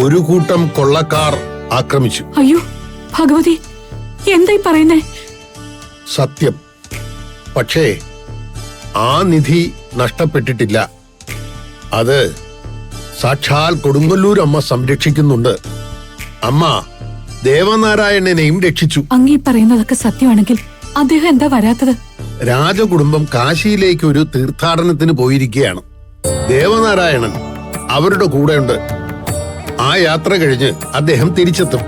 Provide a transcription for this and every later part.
ഒരു കൂട്ടം കൊള്ളക്കാർ ആക്രമിച്ചു. അയ്യോ ഭഗവതി, എന്തായി പറയുന്നേ? സത്യം. പക്ഷേ ആ നിധി നഷ്ടപ്പെട്ടിട്ടില്ല. അത് സാക്ഷാൽ കൊടുങ്ങല്ലൂർ അമ്മ സംരക്ഷിക്കുന്നുണ്ട്. അമ്മ ദേവനാരായണനെയും രക്ഷിച്ചു. അങ്ങീ പറയുന്നതൊക്കെ സത്യമാണെങ്കിൽ അദ്ദേഹം എന്താ വരാത്തത്? രാജകുടുംബം കാശിയിലേക്ക് ഒരു തീർത്ഥാടനത്തിന് പോയിരിക്കുകയാണ്. ദേവനാരായണൻ അവരുടെ കൂടെയുണ്ട്. ആ യാത്ര കഴിഞ്ഞ് അദ്ദേഹം തിരിച്ചെത്തും.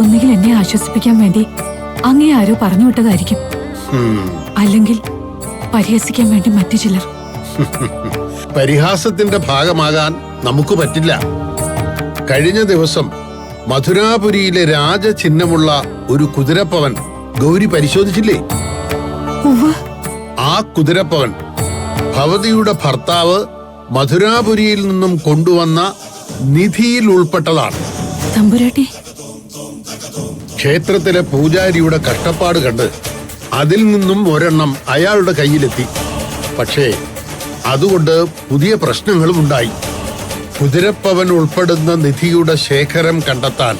ഒന്നുകിൽ എന്നെ ആശ്വസിപ്പിക്കാൻ വേണ്ടി അങ്ങേ ആരോ പറഞ്ഞു വിട്ടതായിരിക്കും, അല്ലെങ്കിൽ പരിഹസിക്കാൻ വേണ്ടി മറ്റു ചിലർ. പരിഹാസത്തിന്റെ ഭാഗമാകാൻ നമുക്ക് പറ്റില്ല. കഴിഞ്ഞ ദിവസം മധുരാപുരിയിലെ രാജചിഹ്നമുള്ള ഒരു കുതിരപ്പവൻ ഗൗരി പരിശോധിച്ചില്ലേ? ആ കുതിരപ്പവൻ ഭവതിയുടെ ഭർത്താവ് മധുരാപുരിയിൽ നിന്നും കൊണ്ടുവന്ന നിധിയിൽ ഉൾപ്പെട്ടതാണ്. തമ്പുരാട്ടി, ക്ഷേത്രത്തിലെ പൂജാരിയുടെ കഷ്ടപ്പാട് കണ്ട് അതിൽ നിന്നും ഒരെണ്ണം അയാളുടെ കയ്യിലെത്തി. പക്ഷേ അതുകൊണ്ട് പുതിയ പ്രശ്നങ്ങളും ഉണ്ടായി. കുതിരപ്പവൻ ഉൾപ്പെടുന്ന നിധിയുടെ ശേഖരം കണ്ടെത്താൻ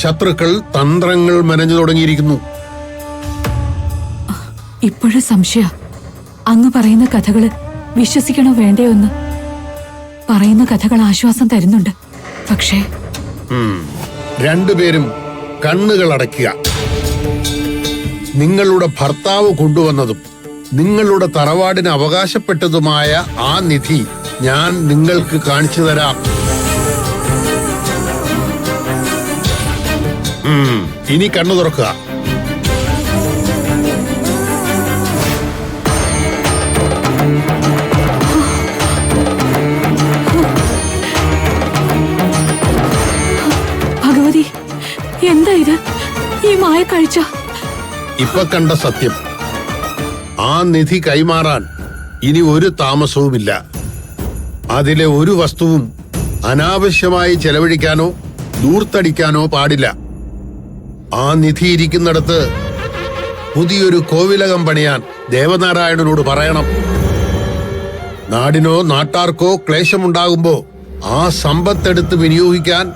ശത്രുക്കൾ തന്ത്രങ്ങൾ മെനഞ്ഞു തുടങ്ങിയിരിക്കുന്നു. ഇപ്പോഴും സംശയ. അങ്ങ് പറയുന്ന കഥകള് വിശ്വസിക്കണോ വേണ്ടയോ എന്ന്. പറയുന്ന കഥകൾ ആശ്വാസം തരുന്നുണ്ട്. പക്ഷേ രണ്ടുപേരും കണ്ണുകൾ അടയ്ക്കുക. നിങ്ങളുടെ ഭർത്താവ് കൊണ്ടുവന്നതും നിങ്ങളുടെ തറവാടിന് അവകാശപ്പെട്ടതുമായ ആ നിധി ഞാൻ നിങ്ങൾക്ക് കാണിച്ചു തരാം. ഇനി കണ്ണു തുറക്കുക. ഭഗവതി, എന്താ ഇത്? ഈ മായ കാഴ്ച. ഇപ്പൊ കണ്ട സത്യം. ആ നിധി കൈമാറാൻ ഇനി ഒരു താമസവുമില്ല. അതിലെ ഒരു വസ്തുവും അനാവശ്യമായി ചെലവഴിക്കാനോ ദൂർത്തടിക്കാനോ പാടില്ല. ആ നിധി ഇരിക്കുന്നിടത്ത് പുതിയൊരു കോവിലകം പണിയാൻ ദേവനാരായണനോട് പറയണം. നാടിനോ നാട്ടാർക്കോ ക്ലേശമുണ്ടാകുമ്പോ ആ സമ്പത്തെടുത്ത് വിനിയോഗിക്കാൻ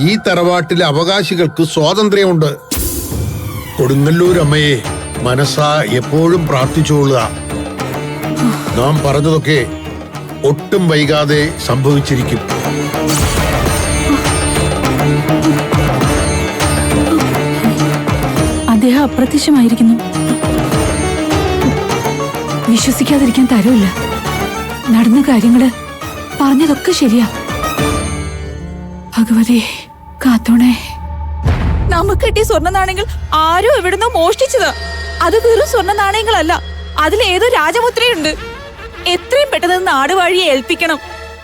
ഈ തറവാട്ടിലെ അവകാശികൾക്ക് സ്വാതന്ത്ര്യമുണ്ട്. കൊടുങ്ങല്ലൂരമ്മയെ മനസ്സാ എപ്പോഴും പ്രാർത്ഥിച്ചുകൊള്ളുക. നാം പറഞ്ഞതൊക്കെ ഒട്ടും വൈകാതെ സംഭവിച്ചിരിക്കും. അദ്ദേഹം അപ്രത്യക്ഷമായിരിക്കുന്നു. വിശ്വസിക്കാതിരിക്കാൻ തരമില്ല. നടന്ന കാര്യങ്ങള് പറഞ്ഞതൊക്കെ ശരിയാ. ഭഗവതി കാത്തോണേ. നമുക്ക് കിട്ടിയ സ്വർണ്ണ നാണയങ്ങൾ ആരോ എവിടുന്നോ മോഷ്ടിച്ചതാ. അത് വെറും സ്വർണ്ണ നാണയങ്ങളല്ല, അതിലേതോ രാജമുദ്രയുണ്ട്. എത്രയും പെട്ടെന്ന് നാടുവാഴിയെ ഏൽപ്പിക്കണം.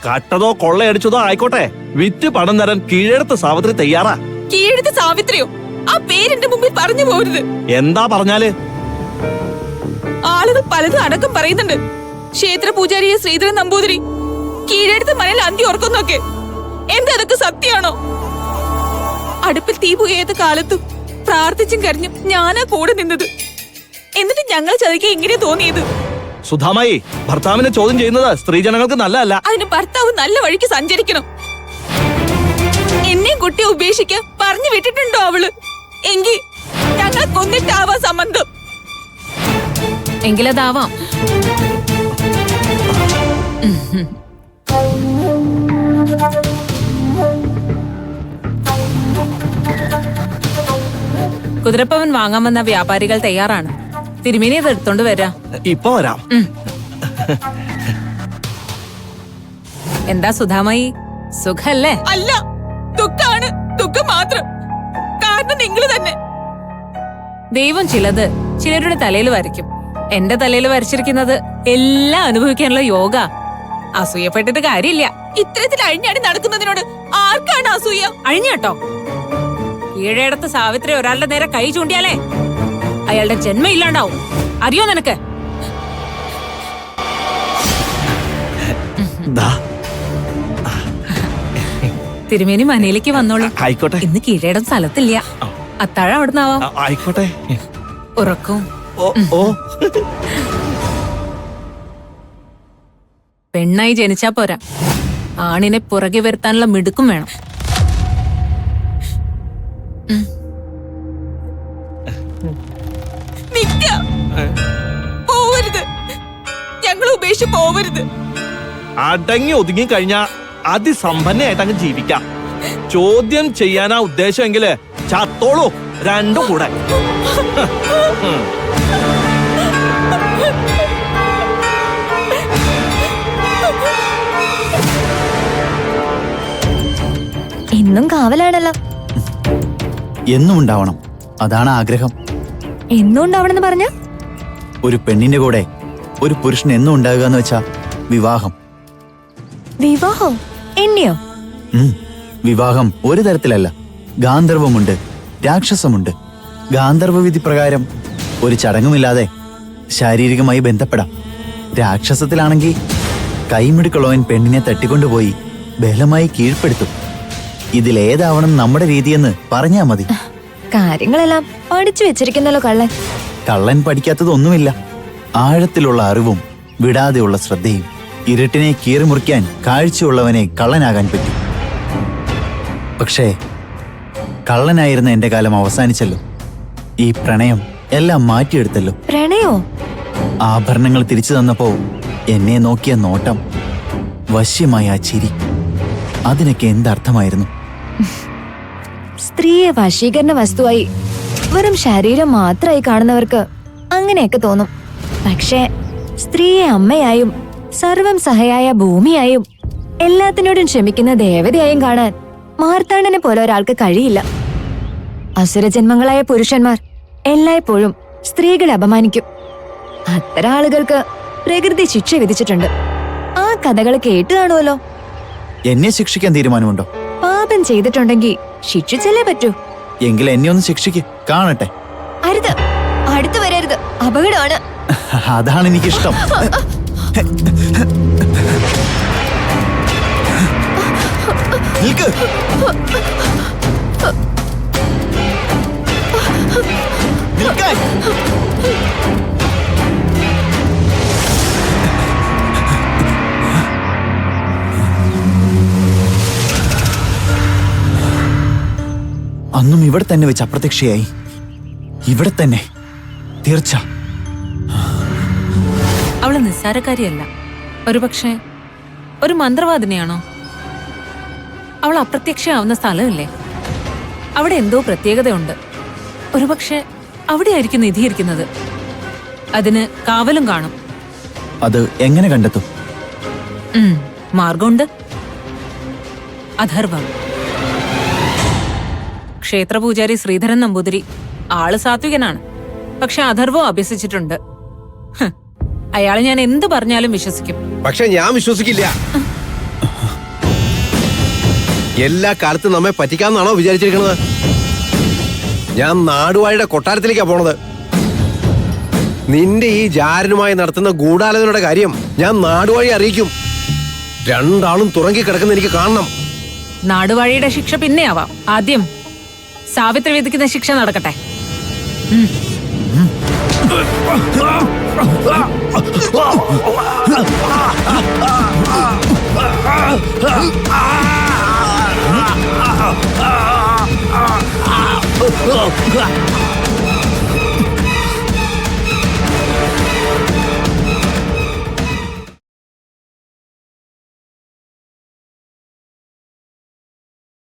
കട്ടതോ കൊള്ളയടിച്ചതോ ആയിക്കോട്ടെ, വിറ്റ് പണം തരാൻ കീഴെടുത്ത സാവിത്രി തയ്യാറാ. കീഴെടുത്ത സാവിത്രിയോ? ആ പേരെന്റെ മുമ്പിൽ പറഞ്ഞു പോരുത്. എന്താ പറഞ്ഞാല്? ആളുകൾ പലതും അടക്കം പറയുന്നുണ്ട്. ക്ഷേത്ര പൂജാരിയെ ശ്രീധരൻ നമ്പൂതിരി കീഴെടുത്ത മനയിൽ അന്തി ഓർക്കുന്നൊക്കെ. എന്താ അതൊക്കെ സത്യാണോ? അടുപ്പിൽ തീ പുകയാത്ത കാലത്തും പ്രാർത്ഥിച്ചും കരഞ്ഞും ഞാനാ കൂടെ നിന്നത്. എന്നിട്ട് ഞങ്ങൾ ചതിക്കാൻ ഇങ്ങനെ തോന്നിയത്. സുധാമായി, ഭർത്താവിനെ ചോദ്യം ചെയ്യുന്നത് സ്ത്രീജനങ്ങൾക്ക് നല്ലതല്ല. അതിന് ഭർത്താവ് നല്ല വഴിക്ക് സഞ്ചരിക്കണം. എന്നെയും കുട്ടിയെ ഉപേക്ഷിക്കാൻ പറഞ്ഞു വിട്ടിട്ടുണ്ടോ അവള്? എങ്കിൽ ഞങ്ങൾ കൊന്നിട്ടാവാ സംബന്ധം. എങ്കിലതാവാം. കുതിരപ്പവൻ വാങ്ങാൻ വന്ന വ്യാപാരികൾ തയ്യാറാണ്. തിരുമേനി അത് എടുത്തോണ്ട് വരാം. ഇപ്പൊ വരാം. എന്താ സുധാമായി, സുഖല്ലേ? അല്ല, ദുഃഖാണ്. ദുഃഖം മാത്രം. കാരണം നിങ്ങൾ തന്നെ. ദൈവം ചിലത് ചിലരുടെ തലയിൽ വരയ്ക്കും. എന്റെ തലയിൽ വരച്ചിരിക്കുന്നത് എല്ലാം അനുഭവിക്കാനുള്ള യോഗ. അസൂയപ്പെട്ടിട്ട് കാര്യമില്ല. ഇത്തരത്തിൽ അഴിഞ്ഞാടി നടക്കുന്നതിനോട് ആർക്കാണ് അസൂയ? അഴിഞ്ഞാട്ടോ. കീഴടത്ത് സാവിത്രി ഒരാളുടെ നേരെ കൈ ചൂണ്ടിയാലേ അയാളുടെ ജന്മം ഇല്ലാണ്ടാവും. അറിയോ നിനക്ക്? തിരുമേനി മനയിലേക്ക് വന്നോളൂ. ആയിക്കോട്ടെ. ഇന്ന് കീഴടം സ്ഥലത്തില്ല. അത്താഴം അവിടുന്നാവാം. ആയിക്കോട്ടെ. ഉറക്കും. ഓ പെണ്ണായി ജനിച്ചാ പോരാ, ആണിനെ പുറകെ വരുത്താനുള്ള മിടുക്കും വേണം. നിക്കാം. പോവരുത്, ഞങ്ങൾ ഉപേക്ഷിച്ച് പോവരുത്. അടങ്ങി ഒതുങ്ങി കഴിഞ്ഞാ അതിസമ്പന്നയായിട്ട് അങ്ങ് ജീവിക്കാം. ചോദ്യം ചെയ്യാനാ ഉദ്ദേശമെങ്കില് ചത്തോളൂ രണ്ടും കൂടെ. എന്നും കാവലാണല്ലോ. എന്നും ഉണ്ടാവണം, അതാണ് ആഗ്രഹം. എന്നും ഉണ്ടാവണമെന്ന് പറഞ്ഞ ഒരു പെണ്ണിന്റെ കൂടെ ഒരു പുരുഷൻ എന്നും ഉണ്ടാകുക എന്ന് വെച്ചാ വിവാഹം. വിവാഹം എന്നെയോ? വിവാഹം ഒരു തരത്തിലല്ല. ഗാന്ധർവമുണ്ട്, രാക്ഷസമുണ്ട്. ഗാന്ധർവ വിധി പ്രകാരം ഒരു ചടങ്ങുമില്ലാതെ ശാരീരികമായി ബന്ധപ്പെടാം. രാക്ഷസത്തിലാണെങ്കിൽ കൈമിടുക്കുള്ളവൻ പെണ്ണിനെ തട്ടിക്കൊണ്ടുപോയി ബലമായി കീഴ്പ്പെടുത്തും. ഇതിലേതാവണം നമ്മുടെ രീതിയെന്ന് പറഞ്ഞാ മതി. കാര്യങ്ങളെല്ലാം പഠിച്ചു വെച്ചിരിക്കുന്നല്ലോ കള്ളൻ. കള്ളൻ പഠിക്കാത്തതൊന്നുമില്ല. ആഴത്തിലുള്ള അറിവും വിടാതെയുള്ള ശ്രദ്ധയും. ഇരുട്ടിനെ കീറിമുറിക്കാൻ കാഴ്ചയുള്ളവനെ കള്ളനാകാൻ പറ്റും. പക്ഷേ കള്ളനായിരുന്ന എന്റെ കാലം അവസാനിച്ചല്ലോ. ഈ പ്രണയം എല്ലാം മാറ്റിയെടുത്തല്ലോ. പ്രണയോ? ആഭരണങ്ങൾ തിരിച്ചു തന്നപ്പോ എന്നെ നോക്കിയ നോട്ടം, വശ്യമായ ആ ചിരി, അതിനൊക്കെ എന്തർത്ഥമായിരുന്നു? സ്ത്രീയെ വശീകരണ വസ്തുവായി വെറും ശരീരം മാത്രമായി കാണുന്നവർക്ക് അങ്ങനെയൊക്കെ തോന്നും. പക്ഷേ സ്ത്രീയെ അമ്മയായും സർവം സഹയായ ഭൂമിയായും എല്ലാത്തിനോടും ക്ഷമിക്കുന്ന ദേവതയായും കാണാൻ മാർത്താണ്ഡനെ പോലെ ഒരാൾക്ക് കഴിയില്ല. അസുരജന്മങ്ങളായ പുരുഷന്മാർ എല്ലായ്പ്പോഴും സ്ത്രീകളെ അപമാനിക്കും. അത്തരം ആളുകൾക്ക് പ്രകൃതി ശിക്ഷ വിധിച്ചിട്ടുണ്ട്. ആ കഥകൾ കേട്ടു കാണുമല്ലോ. എന്നെ ശിക്ഷിക്കാൻ തീരുമാനമുണ്ടോ? പാപം ചെയ്തിട്ടുണ്ടെങ്കിൽ ശിക്ഷിച്ചല്ലേ പറ്റൂ. എങ്കിൽ എന്നെ ഒന്ന് ശിക്ഷിക്ക്, കാണട്ടെ. അരുത്, അടുത്തു വരരുത്, അപകടമാണ്. അതാണ് എനിക്കിഷ്ടം. നിൽക്ക്. നിൽക്കാൻ. അന്നും ഇവിടെ തന്നെ വെച്ച് അപ്രത്യക്ഷയായി. ഇവിടെ തന്നെ, തീർച്ച. അവള് നിസ്സാരക്കാരിയല്ല. ഒരുപക്ഷെ ഒരു മന്ത്രവാദിനിയാണോ? അവൾ അപ്രത്യക്ഷയാവുന്ന സ്ഥലമല്ലേ? അവിടെ എന്തോ പ്രത്യേകതയുണ്ട്. ഒരുപക്ഷെ അവിടെയായിരിക്കും നിധിയിരിക്കുന്നത്. അതിന് കാവലും കാണും. അത് എങ്ങനെ കണ്ടെത്തും? മാർഗമുണ്ട്. അഥർവം. ക്ഷേത്രപൂജാരി ശ്രീധരൻ നമ്പൂതിരി ആള് സാത്വികനാണ്. പക്ഷെ അഥർവം അഭ്യസിച്ചിട്ടുണ്ട്. അയാള് ഞാൻ എന്ത് പറഞ്ഞാലും വിശ്വസിക്കും. പക്ഷെ ഞാൻ വിശ്വസിക്കില്ല. എല്ലാ കാലത്തും നമ്മെ പറ്റിക്കാന്നാണോ വിചാരിച്ചിരിക്കുന്നത്? ഞാൻ നാടുവാഴിയുടെ കൊട്ടാരത്തിലേക്കാ പോണത്. നിന്റെ ഈ ജാരനുമായി നടത്തുന്ന ഗൂഢാലോചനയുടെ കാര്യം ഞാൻ നാടുവാഴി അറിയിക്കും. രണ്ടാളും തുറങ്ങി കിടക്കുന്ന എനിക്ക് കാണണം. നാടുവാഴിയുടെ ശിക്ഷ പിന്നെ ആവാം. ആദ്യം സാവിത്രി വിധിക്കുന്ന ശിക്ഷ നടക്കട്ടെ.